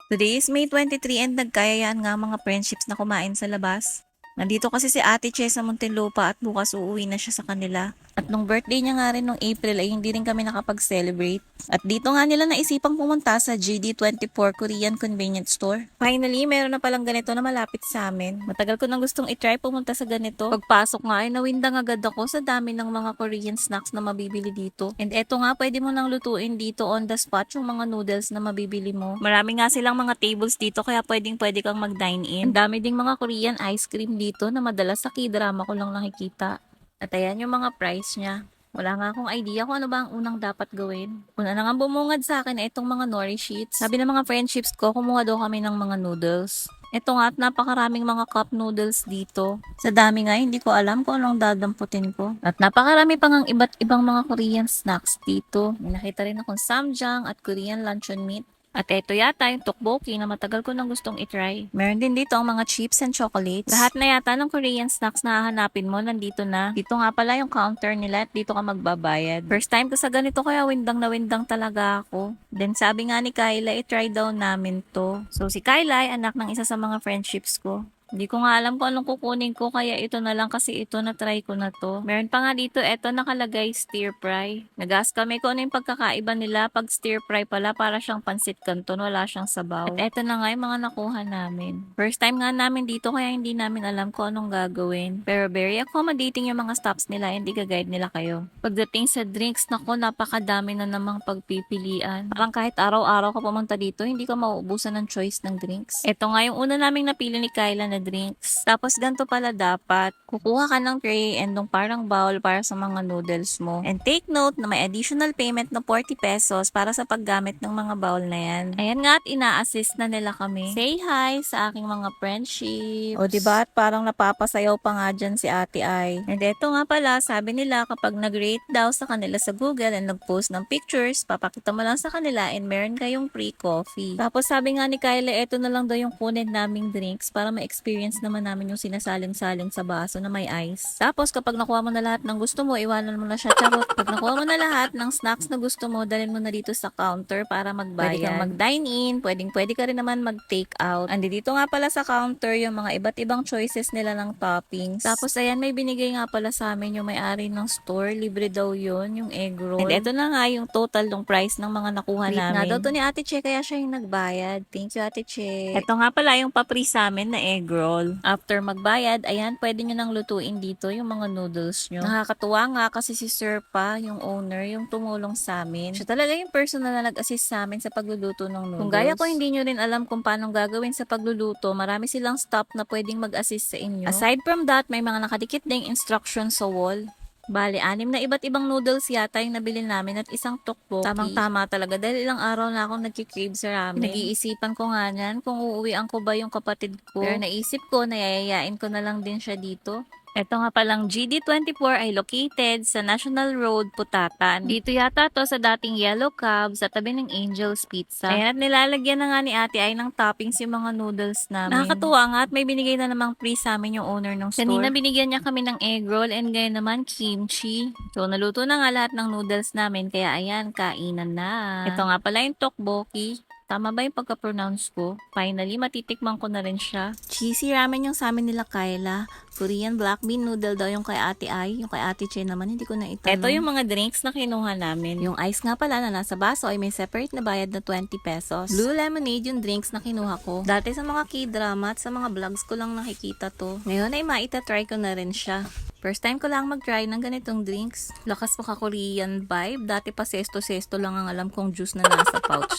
Today is May 23 and nagkayayaan nga mga friendships na kumain sa labas. Nandito kasi si Ate Che sa Muntinlupa at bukas uuwi na siya sa kanila. At nung birthday niya nga rin nung April ay hindi rin kami nakapag-celebrate. At dito nga nila naisipang pumunta sa GD24 Korean Convenience Store. Finally, meron na palang ganito na malapit sa amin. Matagal ko nang gustong itry pumunta sa ganito. Pagpasok nga ay nawindang agad ako sa dami ng mga Korean snacks na mabibili dito. And eto nga, pwede mo nang lutuin dito on the spot yung mga noodles na mabibili mo. Marami nga silang mga tables dito kaya pwede kang mag-dine in. Ang dami ding mga Korean ice cream dito na madalas sa K-drama ko lang nakikita. At ayan yung mga price niya. Wala nga akong idea kung ano ba ang unang dapat gawin. Una na nga bumungad sa akin ay itong mga nori sheets. Sabi ng mga friendships ko, kumuha daw kami ng mga noodles. Ito nga at napakaraming mga cup noodles dito. Sa dami nga, hindi ko alam kung anong dadamputin ko. At napakarami pang ang iba't ibang mga Korean snacks dito. May nakita rin akong samjang at Korean luncheon meat. At eto yata yung tteokbokki na matagal ko nang gustong itry. Meron din dito ang mga chips and chocolates. Lahat na yata ng Korean snacks na hahanapin mo nandito na. Dito nga pala yung counter nila at dito ka magbabayad. First time ko sa ganito kaya windang na windang talaga ako. Then sabi nga ni Kyla, i-try daw namin to. So si Kyla ay anak ng isa sa mga friendships ko. Hindi ko nga alam kung anong kukunin ko kaya ito na lang kasi ito na try ko na to. Meron pa nga dito, eto nakalagay stir fry. Nag-ask kami kung ano yung pagkakaiba nila pag stir fry pala para siyang pansit canton, wala siyang sabaw. At eto na nga yung mga nakuha namin. First time nga namin dito kaya hindi namin alam kung anong gagawin. Pero very accommodating yung mga stops nila, hindi ga-guide nila kayo. Pagdating sa drinks, nako napakadami na namang pagpipilian. Parang kahit araw-araw ka pumunta dito, hindi ka mauubusan ng choice ng drinks. Eto nga yung una naming napili ni Kyla na drinks. Tapos ganito pala dapat, kukuha ka ng tray and ng parang bowl para sa mga noodles mo. And take note na may additional payment na 40 pesos para sa paggamit ng mga bowl na yan. Ayan nga at ina-assist na nila kami. Say hi sa aking mga friendships. O diba at parang napapasayaw pa nga dyan si Ate Ai. And eto nga pala, sabi nila kapag nag-rate daw sa kanila sa Google and nag-post ng pictures, papakita mo lang sa kanila and meron kayong free coffee. Tapos sabi nga ni Kyla, eto na lang daw yung kunin naming drinks para ma-experience naman namin yung sinasalin-salin sa baso na may ice. Tapos kapag nakuha mo na lahat ng gusto mo, iwanan mo na siya charot. Pag nakuha mo na lahat ng snacks na gusto mo, dalhin mo na dito sa counter para magbayad. Pwede kang mag-dine in, pwede ka rin naman mag-take out. Andi dito nga pala sa counter yung mga iba't ibang choices nila ng toppings. Tapos ayan, may binigay nga pala sa amin yung may-ari ng store. Libre daw yun, yung egg roll. And eto na nga yung total ng price ng mga nakuha namin. Nga daw to ni Ate Che, kaya siya yung nagbayad. Thank you, Ate Che. Eto nga pala yung papri sa amin na egg roll. After magbayad, ayan, pwede nyo nang lutuin dito yung mga noodles nyo. Nakakatuwa nga kasi si Sir pa, yung owner, yung tumulong sa amin. Siya talaga yung personal na nag-assist sa amin sa pagluluto ng noodles. Kung gaya ko, hindi nyo rin alam kung paano gagawin sa pagluluto, marami silang stop na pwedeng mag-assist sa inyo. Aside from that, may mga nakadikit ding instructions sa wall. Bali, 6 na iba't ibang noodles yata yung nabili namin at isang tteokbokki. Tamang-tama talaga dahil ilang araw na akong nagki-crave sa ramen. Nag-iisipan ko nga niyan kung uuwian ko ba yung kapatid ko. Pero naisip ko na yayayain ko na lang din siya dito. Ito nga palang GD24 ay located sa National Road, Putatan. Dito yata to sa dating Yellow Cab sa tabi ng Angel's Pizza. Ayan at nilalagyan na nga ni Ate ay ng toppings yung mga noodles namin. Nakakatuwa nga at may binigay na namang free sa amin yung owner ng store. Kanina binigyan niya kami ng egg roll and ngayon naman kimchi. So naluto na nga lahat ng noodles namin kaya ayan, kainan na. Ito nga pala yung tteokbokki. Tama ba yung pagka-pronounce ko? Finally, matitikman ko na rin siya. Cheesy ramen yung sa amin nila Kyla. Korean black bean noodle daw yung kay Ate Ai. Yung kay Ate Che naman, hindi ko na itanong. Ito yung mga drinks na kinuha namin. Yung ice nga pala na nasa baso ay may separate na bayad na 20 pesos. Blue lemonade yung drinks na kinuha ko. Dati sa mga K-drama at sa mga vlogs ko lang nakikita to. Ngayon ay maita-try ko na rin siya. First time ko lang mag-try ng ganitong drinks. Lakas pa ka-Korean vibe. Dati pa sesto-sesto lang ang alam kong juice na nasa pouch.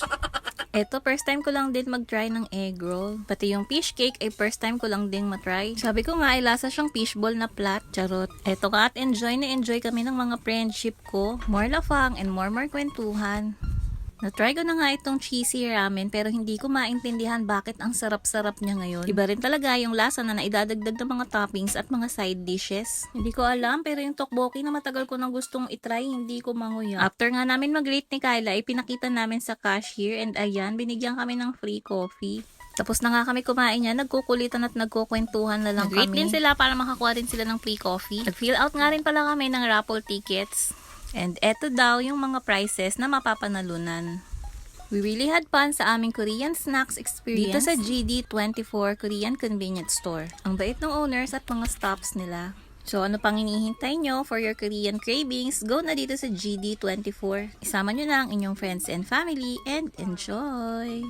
Eto, first time ko lang din mag-try ng egg roll. Pati yung fish cake ay first time ko lang din matry. Sabi ko nga ay lasa siyang fishball na flat. Charot. Eto ka at enjoy na enjoy kami ng mga friendship ko. More lafang and more kwentuhan. Na-try ko na nga itong cheesy ramen pero hindi ko maintindihan bakit ang sarap-sarap niya ngayon. Iba rin talaga yung lasa na naidadagdag ng mga toppings at mga side dishes. Hindi ko alam pero yung tteokbokki na matagal ko nang gustong itry hindi ko manguya. After nga namin mag-rate ni Kyla, ipinakita namin sa cashier and ayan, binigyan kami ng free coffee. Tapos na nga kami kumain niya, nagkukulitan at nagkukwentuhan na lang kami. Nag-rate din sila para makakuha din sila ng free coffee. Nag-fill out nga rin pala kami ng raffle tickets. And eto daw yung mga prizes na mapapanalunan. We really had fun sa aming Korean snacks experience dito sa GD24 Korean Convenience Store. Ang bait ng owners at mga stops nila. So ano pang hinihintay nyo for your Korean cravings? Go na dito sa GD24. Isama nyo na ang inyong friends and family and enjoy!